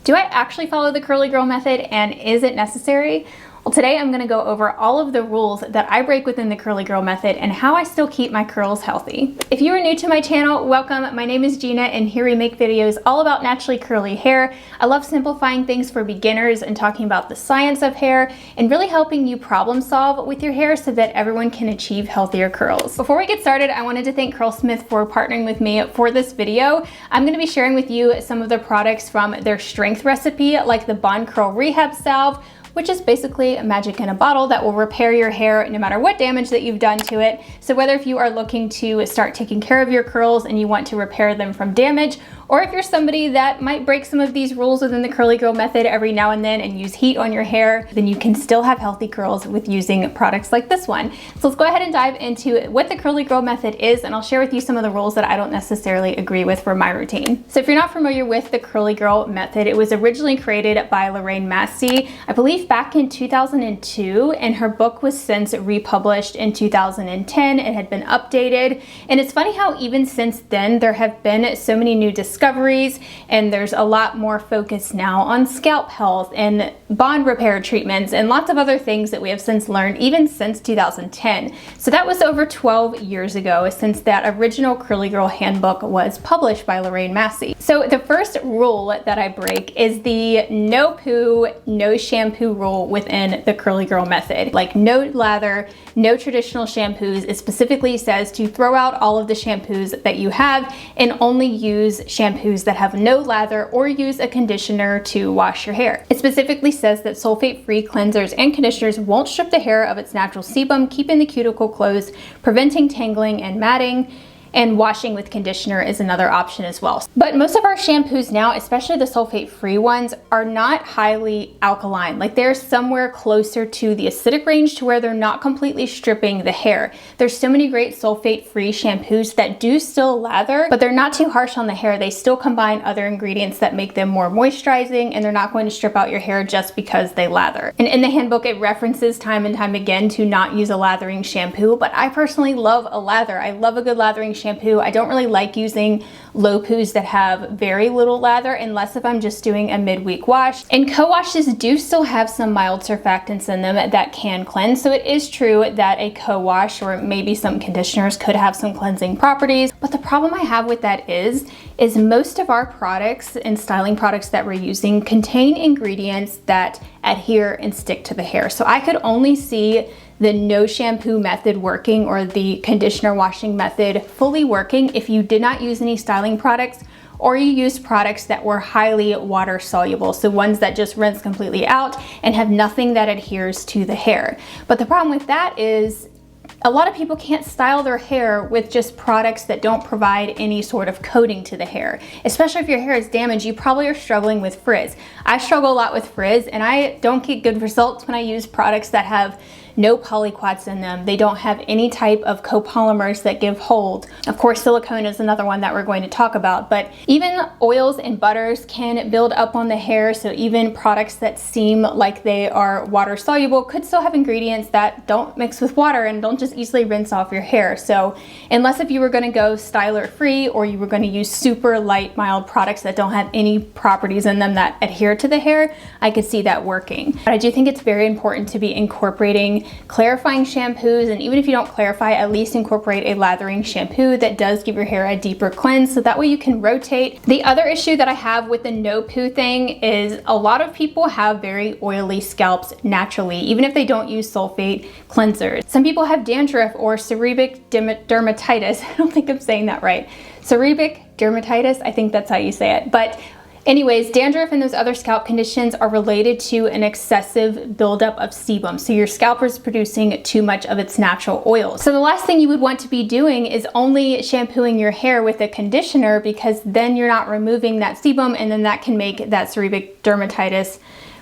Do I actually follow the curly girl method, and is it necessary? Well, today I'm going to go over all of the rules that I break within the curly girl method and how I still keep my curls healthy. If you are new to my channel, welcome. My name is Gina, and here we make videos all about naturally curly hair. I love simplifying things for beginners and talking about the science of hair and really helping you problem solve with your hair so that everyone can achieve healthier curls. Before we get started, I wanted to thank Curlsmith for partnering with me for this video. I'm going to be sharing with you some of the products from their strength recipe, like the Bond Curl Rehab Salve, which is basically magic in a bottle that will repair your hair no matter what damage that you've done to it. So whether if you are looking to start taking care of your curls and you want to repair them from damage, or if you're somebody that might break some of these rules within the curly girl method every now and then and use heat on your hair, then you can still have healthy curls with using products like this one. So let's go ahead and dive into what the curly girl method is, and I'll share with you some of the rules that I don't necessarily agree with for my routine. So if you're not familiar with the curly girl method, it was originally created by Lorraine Massey, I believe back in 2002, and her book was since republished in 2010. It had been updated, and it's funny how even since then there have been so many new discoveries, and there's a lot more focus now on scalp health and bond repair treatments and lots of other things that we have since learned even since 2010. So that was over 12 years ago since that original curly girl handbook was published by Lorraine Massey. So the first rule that I break is the no poo, no shampoo rule within the curly girl method. Like no lather, no traditional shampoos. It specifically says to throw out all of the shampoos that you have and only use shampoos that have no lather, or use a conditioner to wash your hair. It specifically says that sulfate-free cleansers and conditioners won't strip the hair of its natural sebum, keeping the cuticle closed, preventing tangling and matting. And washing with conditioner is another option as well. But most of our shampoos now, especially the sulfate-free ones, are not highly alkaline. Like they're somewhere closer to the acidic range to where they're not completely stripping the hair. There's so many great sulfate-free shampoos that do still lather, but they're not too harsh on the hair. They still combine other ingredients that make them more moisturizing, and they're not going to strip out your hair just because they lather. And in the handbook, it references time and time again to not use a lathering shampoo, but I personally love a lather. I love a good lathering shampoo. I don't really like using low poos that have very little lather unless if I'm just doing a midweek wash. And co-washes do still have some mild surfactants in them that can cleanse. So it is true that a co-wash or maybe some conditioners could have some cleansing properties. But the problem I have with that is most of our products and styling products that we're using contain ingredients that adhere and stick to the hair. So I could only see the no shampoo method working, or the conditioner washing method fully working, if you did not use any styling products, or you used products that were highly water soluble. So ones that just rinse completely out and have nothing that adheres to the hair. But the problem with that is a lot of people can't style their hair with just products that don't provide any sort of coating to the hair. Especially if your hair is damaged, you probably are struggling with frizz. I struggle a lot with frizz, and I don't get good results when I use products that have no polyquats in them. They don't have any type of copolymers that give hold. Of course, silicone is another one that we're going to talk about, but even oils and butters can build up on the hair. So even products that seem like they are water soluble could still have ingredients that don't mix with water and don't just easily rinse off your hair. So unless if you were going to go styler free, or you were going to use super light, mild products that don't have any properties in them that adhere to the hair, I could see that working. But I do think it's very important to be incorporating clarifying shampoos, and even if you don't clarify, at least incorporate a lathering shampoo that does give your hair a deeper cleanse, so that way you can rotate. The other issue that I have with the no poo thing is a lot of people have very oily scalps naturally, even if they don't use sulfate cleansers. Some people have dandruff or seborrheic dermatitis. I don't think I'm saying that right. Seborrheic dermatitis, I think that's how you say it. But anyways, dandruff and those other scalp conditions are related to an excessive buildup of sebum. So your scalp is producing too much of its natural oil. So the last thing you would want to be doing is only shampooing your hair with a conditioner, because then you're not removing that sebum, and then that can make that seborrheic dermatitis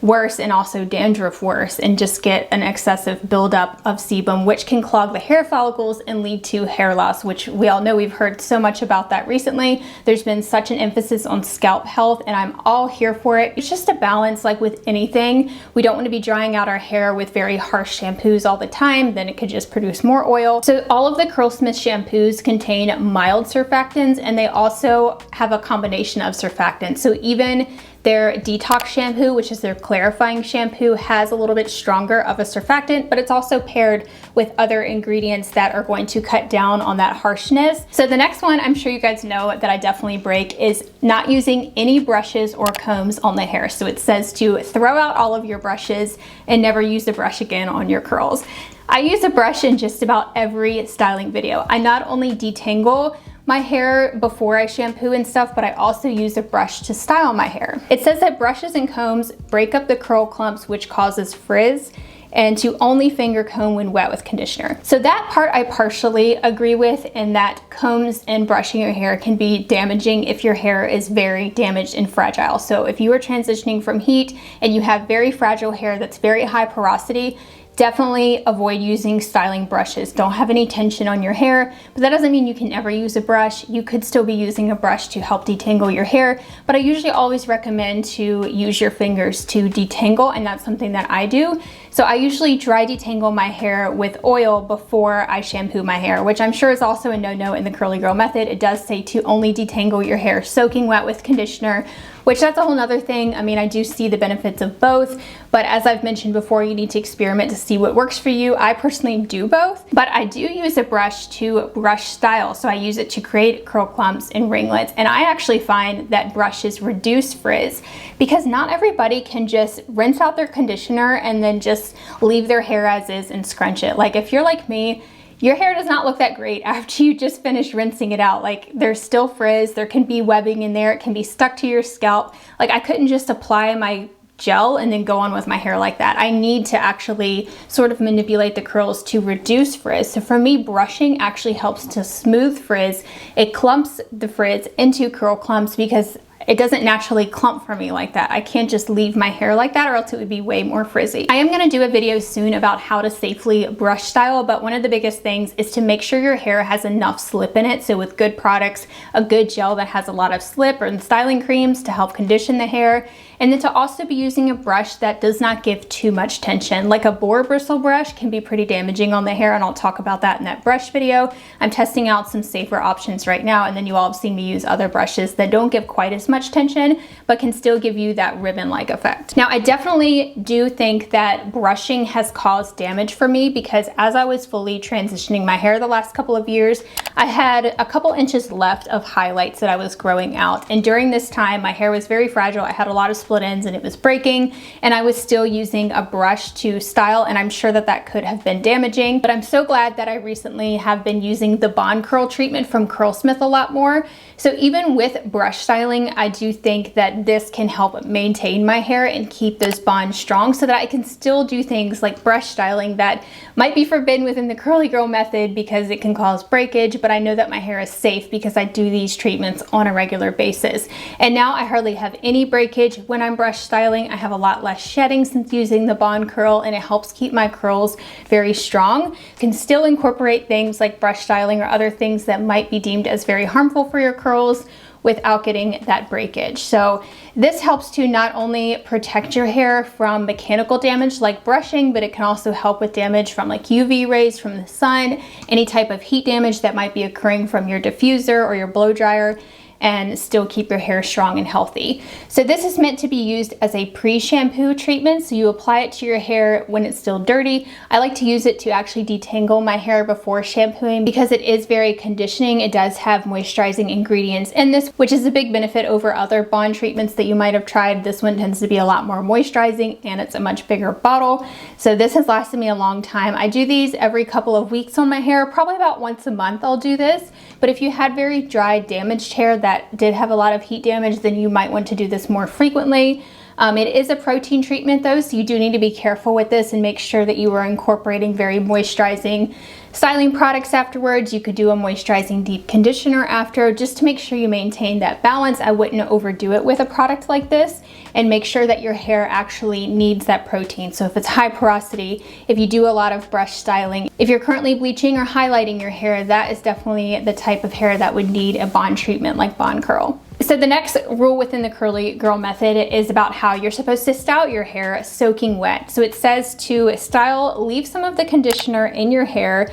worse, and also dandruff worse, and just get an excessive buildup of sebum, which can clog the hair follicles and lead to hair loss, which we all know. We've heard so much about that recently. There's been such an emphasis on scalp health, and I'm all here for it. It's just a balance, like with anything. We don't want to be drying out our hair with very harsh shampoos all the time, then it could just produce more oil. So all of the Curlsmith shampoos contain mild surfactants, and they also have a combination of surfactants. So even Their detox shampoo, which is their clarifying shampoo, has a little bit stronger of a surfactant, but it's also paired with other ingredients that are going to cut down on that harshness. So the next one I'm sure you guys know that I definitely break is not using any brushes or combs on the hair. So it says to throw out all of your brushes and never use a brush again on your curls. I use a brush in just about every styling video. I not only detangle my hair before I shampoo and stuff, but I also use a brush to style my hair. It says that brushes and combs break up the curl clumps, which causes frizz, and to only finger comb when wet with conditioner. So that part I partially agree with, in that combs and brushing your hair can be damaging if your hair is very damaged and fragile. So if you are transitioning from heat and you have very fragile hair that's very high porosity, definitely avoid using styling brushes. Don't have any tension on your hair, but that doesn't mean you can never use a brush. You could still be using a brush to help detangle your hair, but I usually always recommend to use your fingers to detangle, and that's something that I do. So I usually dry detangle my hair with oil before I shampoo my hair, which I'm sure is also a no-no in the Curly Girl method. It does say to only detangle your hair soaking wet with conditioner, which that's a whole nother thing. I mean, I do see the benefits of both, but as I've mentioned before, you need to experiment to see what works for you. I personally do both, but I do use a brush to brush style. So I use it to create curl clumps and ringlets. And I actually find that brushes reduce frizz, because not everybody can just rinse out their conditioner and then just leave their hair as is and scrunch it. Like if you're like me, your hair does not look that great after you just finish rinsing it out. Like there's still frizz, there can be webbing in there, it can be stuck to your scalp. Like I couldn't just apply my gel and then go on with my hair like that. I need to actually sort of manipulate the curls to reduce frizz. So for me, brushing actually helps to smooth frizz. It clumps the frizz into curl clumps because it doesn't naturally clump for me like that. I can't just leave my hair like that, or else it would be way more frizzy. I am gonna do a video soon about how to safely brush style, but one of the biggest things is to make sure your hair has enough slip in it. So with good products, a good gel that has a lot of slip, or styling creams to help condition the hair, and then to also be using a brush that does not give too much tension. Like a boar bristle brush can be pretty damaging on the hair, and I'll talk about that in that brush video. I'm testing out some safer options right now, and then you all have seen me use other brushes that don't give quite as much tension, but can still give you that ribbon-like effect. Now, I definitely do think that brushing has caused damage for me, because as I was fully transitioning my hair the last couple of years, I had a couple inches left of highlights that I was growing out. And during this time, my hair was very fragile. I had a lot of split ends and it was breaking, and I was still using a brush to style, and I'm sure that that could have been damaging. But I'm so glad that I recently have been using the Bond Curl treatment from Curlsmith a lot more. So even with brush styling, I do think that this can help maintain my hair and keep those bonds strong, so that I can still do things like brush styling that might be forbidden within the Curly Girl method because it can cause breakage, but I know that my hair is safe because I do these treatments on a regular basis. And now I hardly have any breakage when I'm brush styling. I have a lot less shedding since using the Bond Curl, and it helps keep my curls very strong. You can still incorporate things like brush styling or other things that might be deemed as very harmful for your curls without getting that breakage. So this helps to not only protect your hair from mechanical damage like brushing, but it can also help with damage from like UV rays from the sun, any type of heat damage that might be occurring from your diffuser or your blow dryer, and still keep your hair strong and healthy. So this is meant to be used as a pre-shampoo treatment. So you apply it to your hair when it's still dirty. I like to use it to actually detangle my hair before shampooing because it is very conditioning. It does have moisturizing ingredients in this, which is a big benefit over other bond treatments that you might have tried. This one tends to be a lot more moisturizing, and it's a much bigger bottle. So this has lasted me a long time. I do these every couple of weeks on my hair, probably about once a month I'll do this. But if you had very dry, damaged hair that did have a lot of heat damage, then you might want to do this more frequently. It is a protein treatment though, so you do need to be careful with this and make sure that you are incorporating very moisturizing styling products afterwards. You could do a moisturizing deep conditioner after, just to make sure you maintain that balance. I wouldn't overdo it with a product like this, and make sure that your hair actually needs that protein. So if it's high porosity, if you do a lot of brush styling, if you're currently bleaching or highlighting your hair, that is definitely the type of hair that would need a bond treatment like Bond Curl. So the next rule within the Curly Girl method is about how you're supposed to style your hair soaking wet. So it says to style, leave some of the conditioner in your hair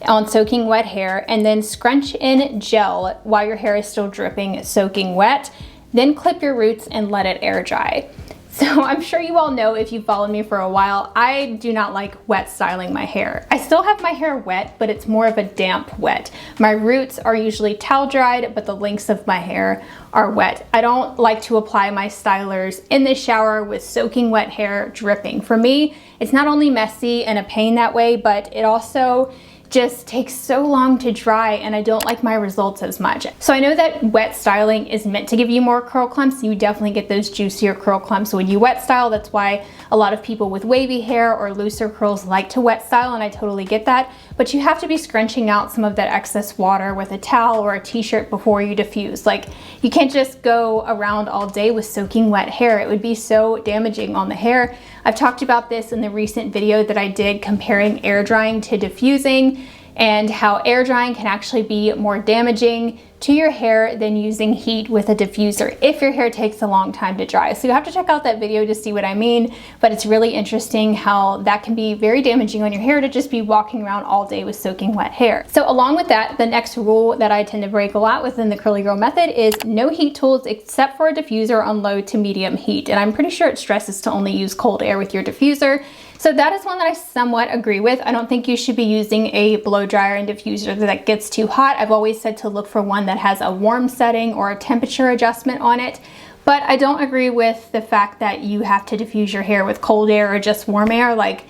on soaking wet hair, and then scrunch in gel while your hair is still dripping soaking wet. then clip your roots and let it air dry. So I'm sure you all know, if you've followed me for a while, I do not like wet styling my hair. I still have my hair wet, but it's more of a damp wet. My roots are usually towel dried, but the links of my hair are wet. I don't like to apply my stylers in the shower with soaking wet hair dripping. For me, it's not only messy and a pain that way, but it also just takes so long to dry, and I don't like my results as much. So I know that wet styling is meant to give you more curl clumps. You definitely get those juicier curl clumps when you wet style. That's why a lot of people with wavy hair or looser curls like to wet style, and I totally get that. But you have to be scrunching out some of that excess water with a towel or a t-shirt before you diffuse. Like, you can't just go around all day with soaking wet hair. It would be so damaging on the hair. I've talked about this in the recent video that I did comparing air drying to diffusing, and how air drying can actually be more damaging to your hair than using heat with a diffuser if your hair takes a long time to dry. So you have to check out that video to see what I mean, but it's really interesting how that can be very damaging on your hair to just be walking around all day with soaking wet hair. So along with that, the next rule that I tend to break a lot within the curly girl method is no heat tools except for a diffuser on low to medium heat. And I'm pretty sure it stresses to only use cold air with your diffuser. So that is one that I somewhat agree with. I don't think you should be using a blow dryer and diffuser that gets too hot. I've always said to look for one that has a warm setting or a temperature adjustment on it. But I don't agree with the fact that you have to diffuse your hair with cold air or just warm air. Like,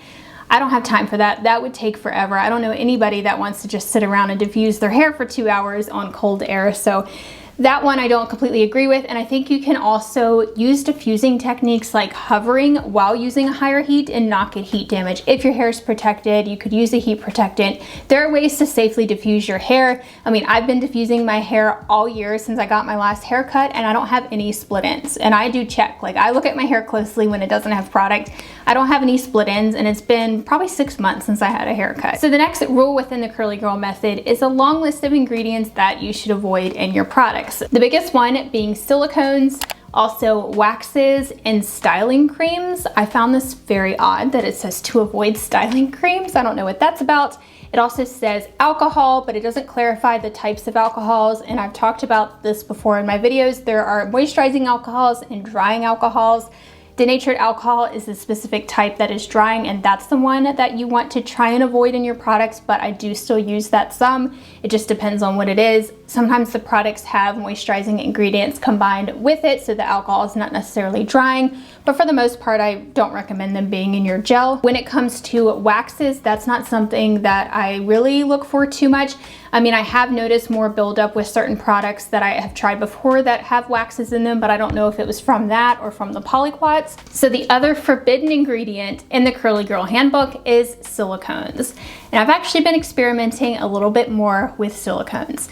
I don't have time for that. That would take forever. I don't know anybody that wants to just sit around and diffuse their hair for 2 hours on cold air. So that one I don't completely agree with, and I think you can also use diffusing techniques like hovering while using a higher heat and not get heat damage. If your hair is protected, you could use a heat protectant. There are ways to safely diffuse your hair. I mean, I've been diffusing my hair all year since I got my last haircut, and I don't have any split ends. And I do check, like, I look at my hair closely when it doesn't have product. I don't have any split ends, and it's been probably 6 months since I had a haircut. So the next rule within the curly girl method is a long list of ingredients that you should avoid in your products. The biggest one being silicones, also waxes and styling creams. I found this very odd that it says to avoid styling creams. I don't know what that's about. It also says alcohol, but it doesn't clarify the types of alcohols, and I've talked about this before in my videos. There are moisturizing alcohols and drying alcohols. Denatured alcohol is the specific type that is drying, and that's the one that you want to try and avoid in your products, but I do still use that some. It just depends on what it is. Sometimes the products have moisturizing ingredients combined with it, so the alcohol is not necessarily drying, but for the most part, I don't recommend them being in your gel. When it comes to waxes, that's not something that I really look for too much. I mean, I have noticed more buildup with certain products that I have tried before that have waxes in them, but I don't know if it was from that or from the polyquats. So the other forbidden ingredient in the Curly Girl Handbook is silicones. And I've actually been experimenting a little bit more with silicones.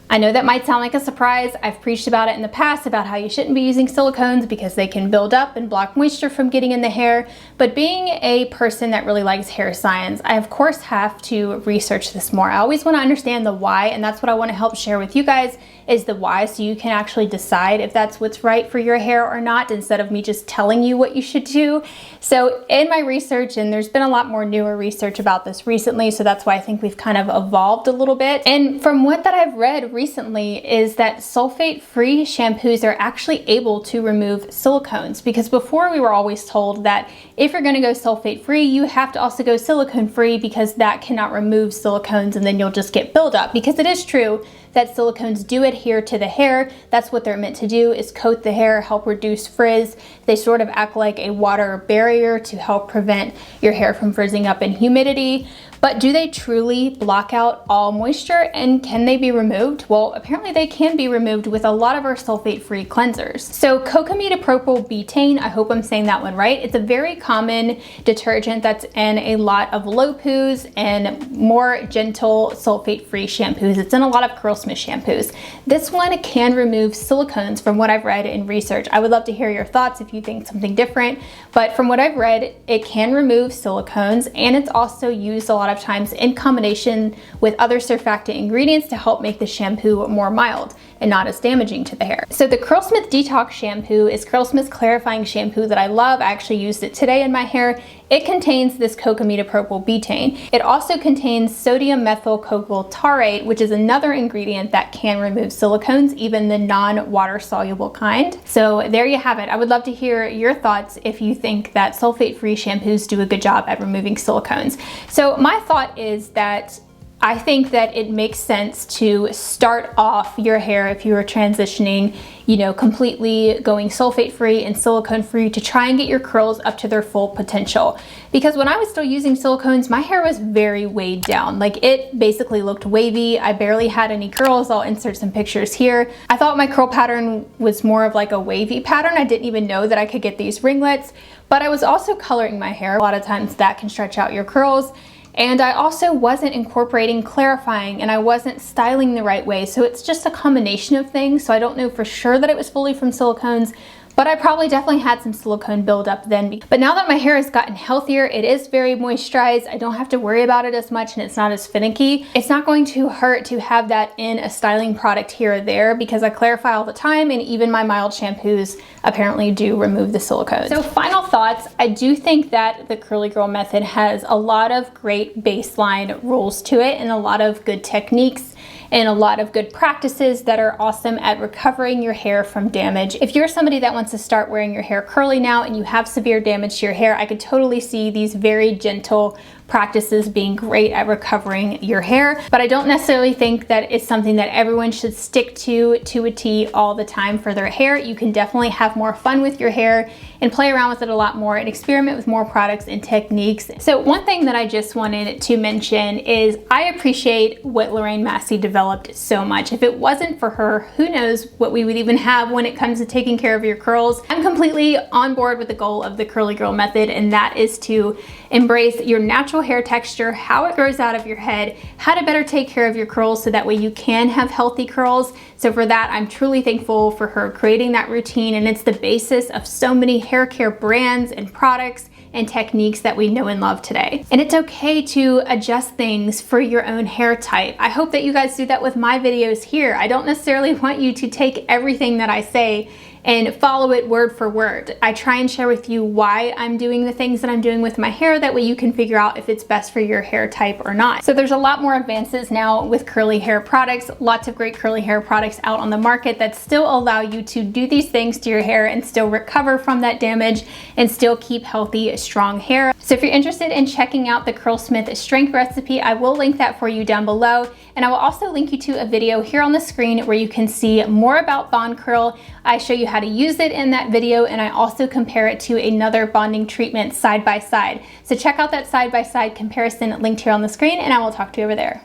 I know that might sound like a surprise. I've preached about it in the past about how you shouldn't be using silicones because they can build up and block moisture from getting in the hair. But being a person that really likes hair science, I of course have to research this more. I always want to understand the why, and that's what I want to help share with you guys, is the why, so you can actually decide if that's what's right for your hair or not, instead of me just telling you what you should do. So in my research, and there's been a lot more newer research about this recently, so that's why I think we've kind of evolved a little bit. And from what that I've read recently is that sulfate-free shampoos are actually able to remove silicones, because before we were always told that if you're going to go sulfate-free, you have to also go silicone-free, because that cannot remove silicones and then you'll just get buildup. Because it is true that silicones do adhere to the hair. That's what they're meant to do, is coat the hair, help reduce frizz. They sort of act like a water barrier to help prevent your hair from frizzing up in humidity. But do they truly block out all moisture, and can they be removed? Well, apparently they can be removed with a lot of our sulfate-free cleansers. So cocamidopropyl betaine, I hope I'm saying that one right. It's a very common detergent that's in a lot of low poos and more gentle sulfate-free shampoos. It's in a lot of Curlsmith shampoos. This one can remove silicones from what I've read in research. I would love to hear your thoughts if you think something different, but from what I've read, it can remove silicones, and it's also used a lot of times in combination with other surfactant ingredients to help make the shampoo more mild and not as damaging to the hair. So the Curlsmith Detox Shampoo is Curlsmith's clarifying shampoo that I love. I actually used it today in my hair. it contains this cocamidopropyl betaine. It also contains sodium methyl cocoyl taurate, which is another ingredient that can remove silicones, even the non-water soluble kind. So there you have it. I would love to hear your thoughts if you think that sulfate-free shampoos do a good job at removing silicones. So my thought is that I think that it makes sense to start off your hair if you are transitioning, you know, completely going sulfate free and silicone free to try and get your curls up to their full potential. Because when I was still using silicones, my hair was very weighed down. Like, it basically looked wavy. I barely had any curls. I'll insert some pictures here. I thought my curl pattern was more of like a wavy pattern. I didn't even know that I could get these ringlets, but I was also coloring my hair. A lot of times that can stretch out your curls. And I also wasn't incorporating clarifying, and I wasn't styling the right way. So it's just a combination of things. So I don't know for sure that it was fully from silicones, but I probably definitely had some silicone buildup then. But now that my hair has gotten healthier, it is very moisturized. I don't have to worry about it as much, and it's not as finicky. It's not going to hurt to have that in a styling product here or there because I clarify all the time, and even my mild shampoos apparently do remove the silicones. So final thoughts, I do think that the Curly Girl method has a lot of great baseline rules to it and a lot of good techniques and a lot of good practices that are awesome at recovering your hair from damage. If you're somebody that wants to start wearing your hair curly now and you have severe damage to your hair, I could totally see these very gentle practices being great at recovering your hair, but I don't necessarily think that it's something that everyone should stick to a T all the time for their hair. You can definitely have more fun with your hair and play around with it a lot more and experiment with more products and techniques. So one thing that I just wanted to mention is I appreciate what Lorraine Massey developed so much. If it wasn't for her, who knows what we would even have when it comes to taking care of your curls. I'm completely on board with the goal of the Curly Girl method, and that is to embrace your natural hair texture, how it grows out of your head, how to better take care of your curls so that way you can have healthy curls. So for that, I'm truly thankful for her creating that routine, and it's the basis of so many hair care brands and products and techniques that we know and love today. And it's okay to adjust things for your own hair type. I hope that you guys do that with my videos here. I don't necessarily want you to take everything that I say and follow it word for word. I try and share with you why I'm doing the things that I'm doing with my hair. That way you can figure out if it's best for your hair type or not. So there's a lot more advances now with curly hair products, lots of great curly hair products out on the market that still allow you to do these things to your hair and still recover from that damage and still keep healthy, strong hair. So if you're interested in checking out the Curlsmith strength recipe, I will link that for you down below. And I will also link you to a video here on the screen where you can see more about Bond Curl. I show you how to use it in that video, and I also compare it to another bonding treatment side by side. So check out that side by side comparison linked here on the screen, and I will talk to you over there.